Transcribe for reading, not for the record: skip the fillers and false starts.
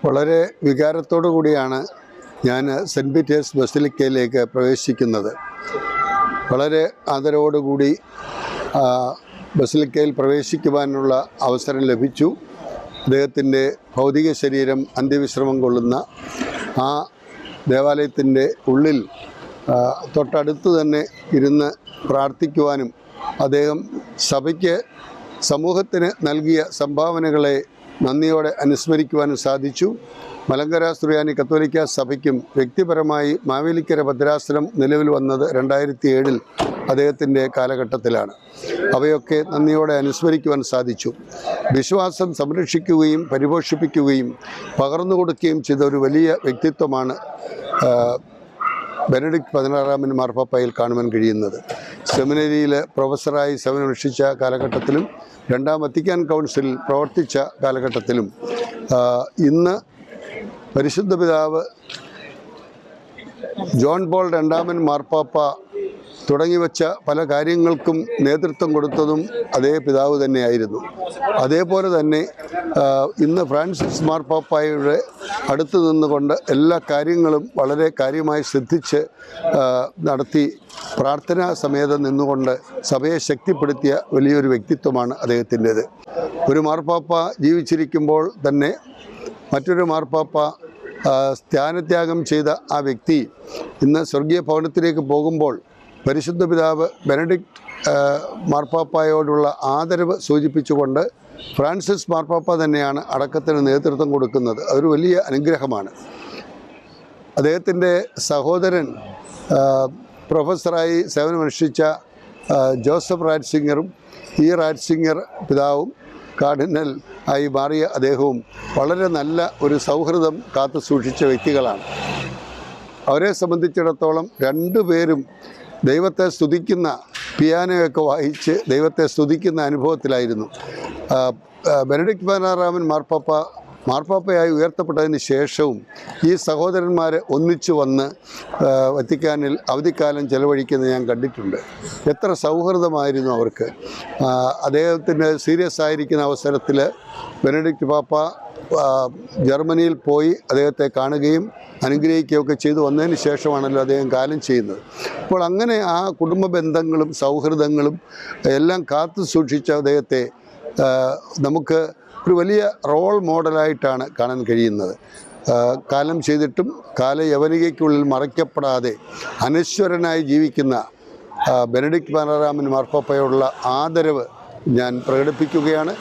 വളരെ വികാരത്തോടു കൂടിയാണ് ഞാൻ സെൻറ്റ് പീറ്റേഴ്സ് ബസിലിക്കയിലേക്ക് പ്രവേശിക്കുന്നത്. വളരെ ആദരവോടുകൂടി ബസിലിക്കയിൽ പ്രവേശിക്കുവാനുള്ള അവസരം ലഭിച്ചു. അദ്ദേഹത്തിൻ്റെ ഭൗതിക ശരീരം അന്ത്യവിശ്രമം കൊള്ളുന്ന ആ ദേവാലയത്തിൻ്റെ ഉള്ളിൽ തൊട്ടടുത്ത് തന്നെ ഇരുന്ന് പ്രാർത്ഥിക്കുവാനും അദ്ദേഹം സഭയ്ക്ക് സമൂഹത്തിന് നൽകിയ സംഭാവനകളെ നന്ദിയോടെ അനുസ്മരിക്കുവാനും സാധിച്ചു. മലങ്കര സുറിയാനി കത്തോലിക്ക സഭയ്ക്കും വ്യക്തിപരമായി മാവേലിക്കര ഭദ്രാസനം നിലവിൽ വന്നത് 2007 അദ്ദേഹത്തിൻ്റെ കാലഘട്ടത്തിലാണ്. അവയൊക്കെ നന്ദിയോടെ അനുസ്മരിക്കുവാൻ സാധിച്ചു. വിശ്വാസം സംരക്ഷിക്കുകയും പരിപോഷിപ്പിക്കുകയും പകർന്നു കൊടുക്കുകയും ചെയ്ത ഒരു വലിയ വ്യക്തിത്വമാണ് ബെനഡിക്ട് 16 മാർപ്പാപ്പയിൽ കാണുവാൻ കഴിയുന്നത്. സെമിനറിയിൽ പ്രൊഫസറായി സേവനമനുഷ്ഠിച്ച കാലഘട്ടത്തിലും രണ്ടാം വത്തിക്കാൻ കൗൺസിലിൽ പ്രവർത്തിച്ച കാലഘട്ടത്തിലും ഇന്ന് പരിശുദ്ധ പിതാവ് ജോൺ പോൾ 2 മാർപ്പാപ്പ തുടങ്ങിവെച്ച പല കാര്യങ്ങൾക്കും നേതൃത്വം കൊടുത്തതും അതേ പിതാവ് തന്നെയായിരുന്നു. അതേപോലെ തന്നെ ഇന്ന് ഫ്രാൻസിസ് മാർപ്പാപ്പായുടെ അടുത്ത് നിന്നുകൊണ്ട് എല്ലാ കാര്യങ്ങളും വളരെ കാര്യമായി ശ്രദ്ധിച്ച് നടത്തി പ്രാർത്ഥനാ സമേതം നിന്നുകൊണ്ട് സഭയെ ശക്തിപ്പെടുത്തിയ വലിയൊരു വ്യക്തിത്വമാണ് അദ്ദേഹത്തിൻ്റേത്. ഒരു മാർപ്പാപ്പ ജീവിച്ചിരിക്കുമ്പോൾ തന്നെ മറ്റൊരു മാർപ്പാപ്പ സ്ഥാനത്യാഗം ചെയ്ത ആ വ്യക്തി ഇന്ന് സ്വർഗീയ ഭവനത്തിലേക്ക് പോകുമ്പോൾ പരിശുദ്ധ പിതാവ് ബെനഡിക്ട് മാർപ്പാപ്പായോടുള്ള ആദരവ് സൂചിപ്പിച്ചുകൊണ്ട് ഫ്രാൻസിസ് മാർപ്പാപ്പ തന്നെയാണ് അടക്കത്തിന് നേതൃത്വം കൊടുക്കുന്നത്. അതൊരു വലിയ അനുഗ്രഹമാണ്. അദ്ദേഹത്തിൻ്റെ സഹോദരൻ പ്രൊഫസറായി സേവനമനുഷ്ഠിച്ച ജോസഫ് റാറ്റ്സിംഗറും ഈ റാറ്റ്സിംഗർ പിതാവും കാർഡിനൽ ആയി മാറിയ അദ്ദേഹവും വളരെ നല്ല ഒരു സൗഹൃദം കാത്തു സൂക്ഷിച്ച വ്യക്തികളാണ്. അവരെ സംബന്ധിച്ചിടത്തോളം രണ്ടുപേരും ദൈവത്തെ സ്തുതിക്കുന്ന പിയാനോയൊക്കെ വായിച്ച് ദൈവത്തെ സ്തുതിക്കുന്ന അനുഭവത്തിലായിരുന്നു. ബെനഡിക്ട് 16 മാർപ്പാപ്പയായി ഉയർത്തപ്പെട്ടതിന് ശേഷവും ഈ സഹോദരന്മാരെ ഒന്നിച്ചു വന്ന് വത്തിക്കാനിൽ അവധിക്കാലം ചെലവഴിക്കുന്നത് ഞാൻ കണ്ടിട്ടുണ്ട്. എത്ര സൗഹൃദമായിരുന്നു അവർക്ക്. അദ്ദേഹത്തിന് സീരിയസ് ആയിരിക്കുന്ന അവസരത്തിൽ ബെനഡിക്ട് പാപ്പ ജർമ്മനിയിൽ പോയി അദ്ദേഹത്തെ കാണുകയും അനുഗ്രഹിക്കുകയൊക്കെ ചെയ്തു വന്നതിന് ശേഷമാണല്ലോ അദ്ദേഹം കാലം ചെയ്യുന്നത്. അപ്പോൾ അങ്ങനെ ആ കുടുംബ ബന്ധങ്ങളും സൗഹൃദങ്ങളും എല്ലാം കാത്തു സൂക്ഷിച്ച അദ്ദേഹത്തെ നമുക്ക് ഒരു വലിയ റോൾ മോഡലായിട്ടാണ് കാണാൻ കഴിയുന്നത്. കാലം ചെയ്തിട്ടും കാലയവനികയ്ക്കുള്ളിൽ മറയ്ക്കപ്പെടാതെ അനശ്വരനായി ജീവിക്കുന്ന ബെനഡിക്ട് 16 മാർപ്പാപ്പയോടുള്ള ആദരവ് ഞാൻ പ്രകടിപ്പിക്കുകയാണ്.